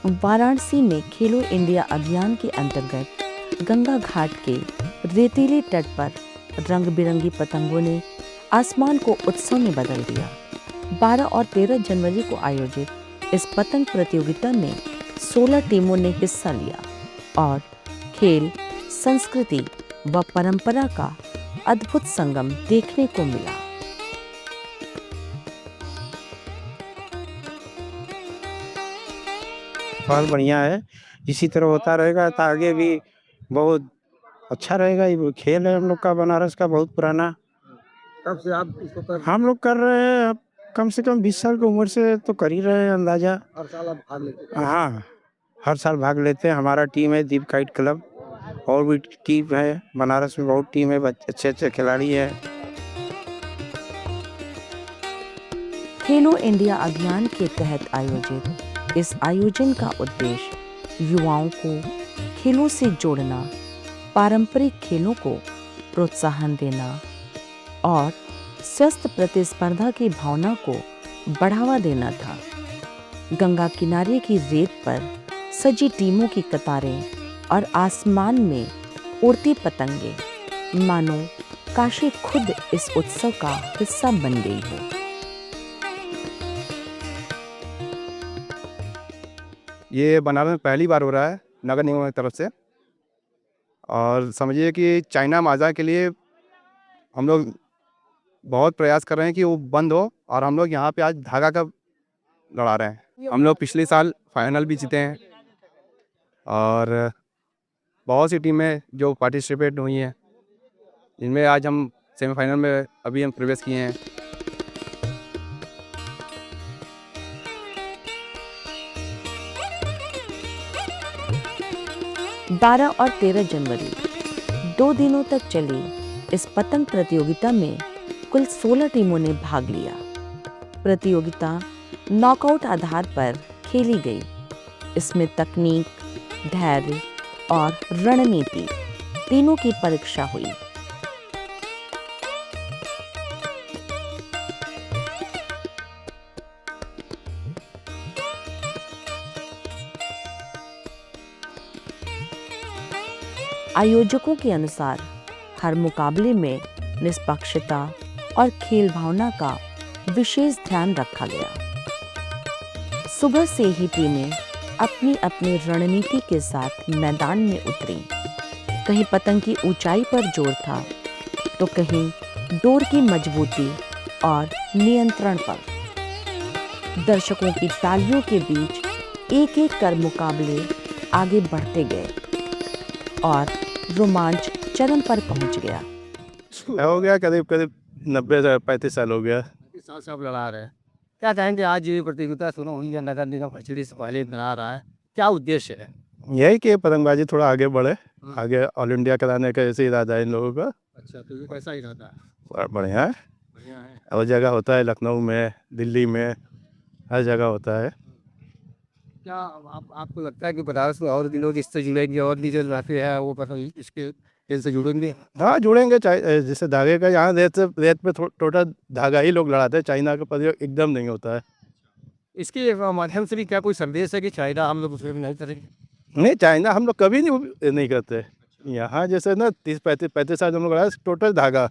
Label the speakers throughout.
Speaker 1: वाराणसी में खेलो इंडिया अभियान के अंतर्गत गंगा घाट के रेतीले तट पर रंग बिरंगी पतंगों ने आसमान को उत्सव में बदल दिया। 12 और 13 जनवरी को आयोजित इस पतंग प्रतियोगिता में 16 टीमों ने हिस्सा लिया और खेल, संस्कृति व परंपरा का अद्भुत संगम देखने को मिला।
Speaker 2: बहुत बढ़िया है, इसी तरह होता रहेगा तो आगे भी बहुत अच्छा रहेगा। ये खेल है हम लोग का, बनारस का बहुत पुराना।
Speaker 3: कब से आप इसको कर
Speaker 2: हम लोग कर रहे हैं अब कम से कम 20 साल की उम्र से तो कर ही रहे हैं अंदाजा।
Speaker 3: हर साल आप भाग लेते हैं?
Speaker 2: हाँ, हर साल भाग लेते हैं। हमारा टीम है दीप काइट क्लब, और भी टीम है बनारस में, बहुत टीम है, अच्छे अच्छे खिलाड़ी है।
Speaker 1: खेलो इंडिया अभियान के तहत आयोजित इस आयोजन का उद्देश्य युवाओं को खेलों से जोड़ना, पारंपरिक खेलों को प्रोत्साहन देना और स्वस्थ प्रतिस्पर्धा की भावना को बढ़ावा देना था। गंगा किनारे की रेत पर सजी टीमों की कतारें और आसमान में उड़ती पतंगे मानो काशी खुद इस उत्सव का हिस्सा बन गई हो।
Speaker 4: ये बनारस में पहली बार हो रहा है नगर निगम की तरफ से, और समझिए कि चाइना माजा के लिए हम लोग बहुत प्रयास कर रहे हैं कि वो बंद हो, और हम लोग यहाँ पे आज धागा का लड़ा रहे हैं। हम लोग पिछले साल फाइनल भी जीते हैं, और बहुत सी टीमें जो पार्टिसिपेट हुई हैं, जिनमें आज हम सेमीफाइनल में अभी हम प्रवेश किए हैं।
Speaker 1: 12 और 13 जनवरी 2 दिनों तक चली इस पतंग प्रतियोगिता में कुल 16 टीमों ने भाग लिया। प्रतियोगिता नॉकआउट आधार पर खेली गई। इसमें तकनीक, धैर्य और रणनीति तीनों की परीक्षा हुई। आयोजकों के अनुसार हर मुकाबले में निष्पक्षता और खेल भावना का विशेष ध्यान रखा गया। सुबह से ही टीमें अपनी अपनी रणनीति के साथ मैदान में उतरी। कहीं पतंग की ऊंचाई पर जोर था तो कहीं डोर की मजबूती और नियंत्रण पर। दर्शकों की तालियों के बीच एक एक कर मुकाबले आगे बढ़ते गए और रोमांच चरम पर पहुंच गया।
Speaker 4: हो गया करीब 90-35 साल हो गया।
Speaker 3: इस साल से आप लड़ा रहे हैं, क्या चाहेंगे? आज ये प्रतियोगिता सुनो हुई है, नगर निगम फैसिलिटी से पहले बना रहा है, क्या उद्देश्य है?
Speaker 4: यही कि पतंगबाजी थोड़ा आगे बढ़े, आगे ऑल इंडिया कराने का ऐसे इरादा है इन लोगों का।
Speaker 3: अच्छा, तो ये कैसा इरादा है?
Speaker 4: और बढ़िया है,
Speaker 3: बढ़िया है।
Speaker 4: और जगह होता है, लखनऊ में, दिल्ली में, हर जगह होता है।
Speaker 3: क्या आपको लगता है कि बनारस में और भी लोग इससे जुड़ेंगे, और भी जो रहते हैं वो पतंग इसके इनसे जुड़ेंगे?
Speaker 4: हाँ, जुड़ेंगे। जैसे धागे का यहाँ रेत पे टोटल धागा ही लोग लड़ाते हैं, चाइना का प्रयोग एकदम नहीं होता है।
Speaker 3: इसके माध्यम से भी क्या कोई संदेश है कि चाइना हम लोग उसमें नहीं करेंगे?
Speaker 4: नहीं, चाइना हम लोग कभी नहीं करते। यहाँ जैसे ना 30-35 साल हम लोग लड़ा, टोटल धागा।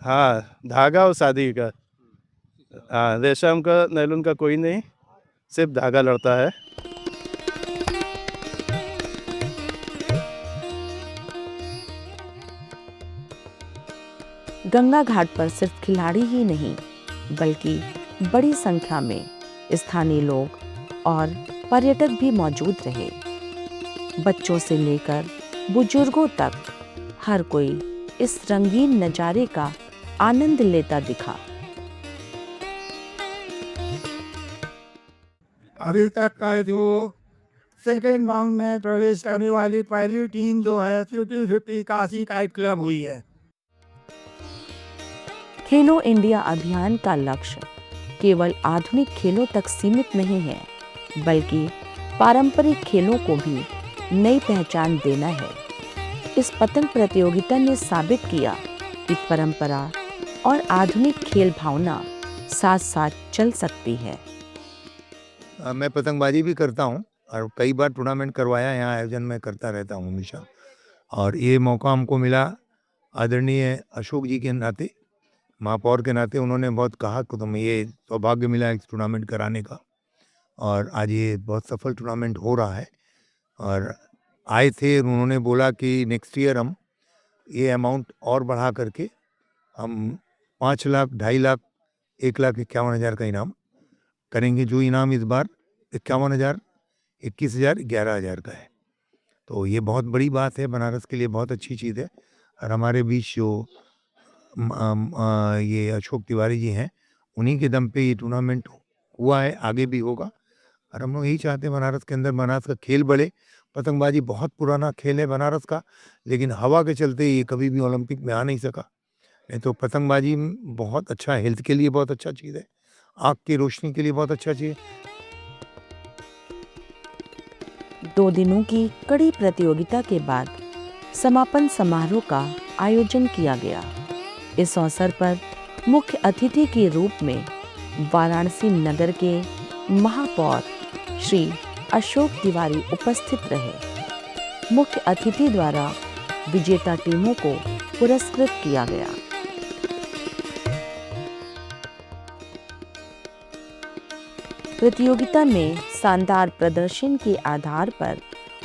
Speaker 4: हाँ, धागा और शादी का। हाँ, रेशम का, नैलून का कोई नहीं, सिर्फ धागा लड़ता है।
Speaker 1: गंगा घाट पर सिर्फ खिलाड़ी ही नहीं बल्कि बड़ी संख्या में स्थानीय लोग और पर्यटक भी मौजूद रहे। बच्चों से लेकर बुजुर्गों तक हर कोई इस रंगीन नज़ारे का आनंद लेता दिखा।
Speaker 5: अभी तक का जो सेकेंड राउंड में प्रवेश करने वाली पहली टीम जो है 50-50 काशी काइट क्लब हुई है।
Speaker 1: खेलो इंडिया अभियान का लक्ष्य केवल आधुनिक खेलों तक सीमित नहीं है, बल्कि पारंपरिक खेलों को भी नई पहचान देना है। इस पतंग प्रतियोगिता ने साबित किया कि परंपरा और आधुनिक खेल भावना साथ साथ चल सकती है।
Speaker 6: मैं पतंगबाजी भी करता हूँ और कई बार टूर्नामेंट करवाया, यहाँ आयोजन मैं करता रहता हूँ हमेशा। और ये मौका हमको मिला आदरणीय अशोक जी के नाते, महापौर के नाते। उन्होंने बहुत कहा कि तुम्हें ये सौभाग्य मिला एक टूर्नामेंट कराने का, और आज ये बहुत सफल टूर्नामेंट हो रहा है। और आए थे, उन्होंने बोला कि नेक्स्ट ईयर हम ये अमाउंट और बढ़ा करके हम 5 लाख, 2.5 लाख, 1,51,000 का इनाम करेंगे। जो इनाम इस बार 51,000, 21,000, 11,000 का है। तो ये बहुत बड़ी बात है, बनारस के लिए बहुत अच्छी चीज़ है। और हमारे बीच जो ये अशोक तिवारी जी हैं, उन्हीं के दम पे ये टूर्नामेंट हुआ है, आगे भी होगा। और हम लोग यही चाहते हैं बनारस के अंदर बनारस का खेल बढ़े। पतंगबाजी बहुत पुराना खेल है बनारस का, लेकिन हवा के चलते ये कभी भी ओलंपिक में आ नहीं सका। नहीं तो पतंगबाजी बहुत अच्छा, हेल्थ के लिए बहुत अच्छा चीज़ है, आँख की रोशनी के लिए बहुत अच्छा चीज़ है।
Speaker 1: 2 दिनों की कड़ी प्रतियोगिता के बाद समापन समारोह का आयोजन किया गया। इस अवसर पर मुख्य अतिथि के रूप में वाराणसी नगर के महापौर श्री अशोक तिवारी उपस्थित रहे। मुख्य अतिथि द्वारा विजेता टीमों को पुरस्कृत किया गया। प्रतियोगिता में शानदार प्रदर्शन के आधार पर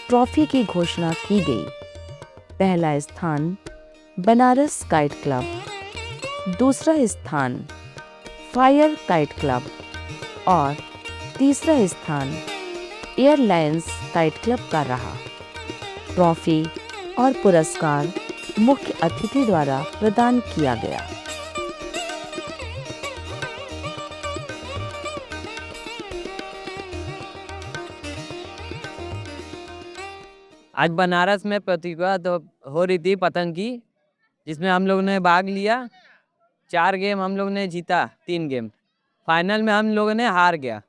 Speaker 1: ट्रॉफी की घोषणा की गई। पहला स्थान बनारस काइट क्लब, दूसरा स्थान फायर काइट क्लब और तीसरा स्थान एयरलाइंस काइट क्लब का रहा। ट्रॉफी और पुरस्कार मुख्य अतिथि द्वारा प्रदान किया गया।
Speaker 7: आज बनारस में प्रतियोगिता तो हो रही थी पतंग की, जिसमें हम लोगों ने भाग लिया। 4 गेम हम लोग ने जीता, 3 गेम। फाइनल में हम लोगों ने हार गया।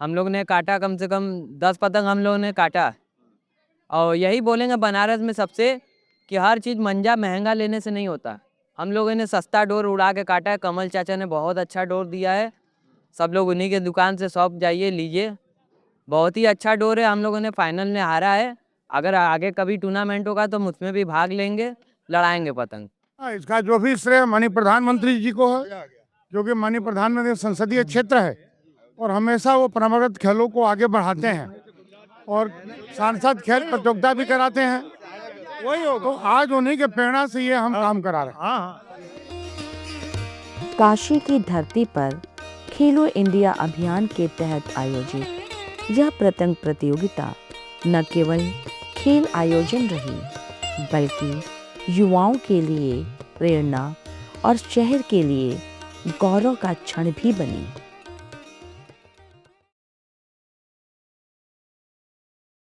Speaker 7: हम लोग ने काटा कम से कम 10 पतंग हम लोगों ने काटा। और यही बोलेंगे बनारस में सबसे कि हर चीज़ मंजा महंगा लेने से नहीं होता। हम लोगों ने सस्ता डोर उड़ा के काटा है। कमल चाचा ने बहुत अच्छा डोर दिया है। सब लोग उन्हीं के दुकान से शॉप जाइए, लीजिए। बहुत ही अच्छा डोर है। हम लोगों ने फाइनल में हारा है। अगर आगे कभी टूर्नामेंट होगा तो उसमें भी भाग लेंगे, लड़ाएंगे पतंग।
Speaker 5: इसका जो भी श्रेय माननीय प्रधानमंत्री जी को है, जो कि माननीय प्रधानमंत्री संसदीय क्षेत्र है और हमेशा वो परंपरागत खेलों को आगे बढ़ाते हैं और सांसद खेल प्रतियोगिता भी कराते हैं। वही हो, तो आज उन्हीं के प्रेरणा से ये हम काम करा रहे हैं।
Speaker 1: काशी की धरती पर खेलो इंडिया अभियान के तहत आयोजित यह पतंग प्रतियोगिता न केवल खेल आयोजन रही, बल्कि युवाओं के लिए प्रेरणा और शहर के लिए गौरव का क्षण भी बनी।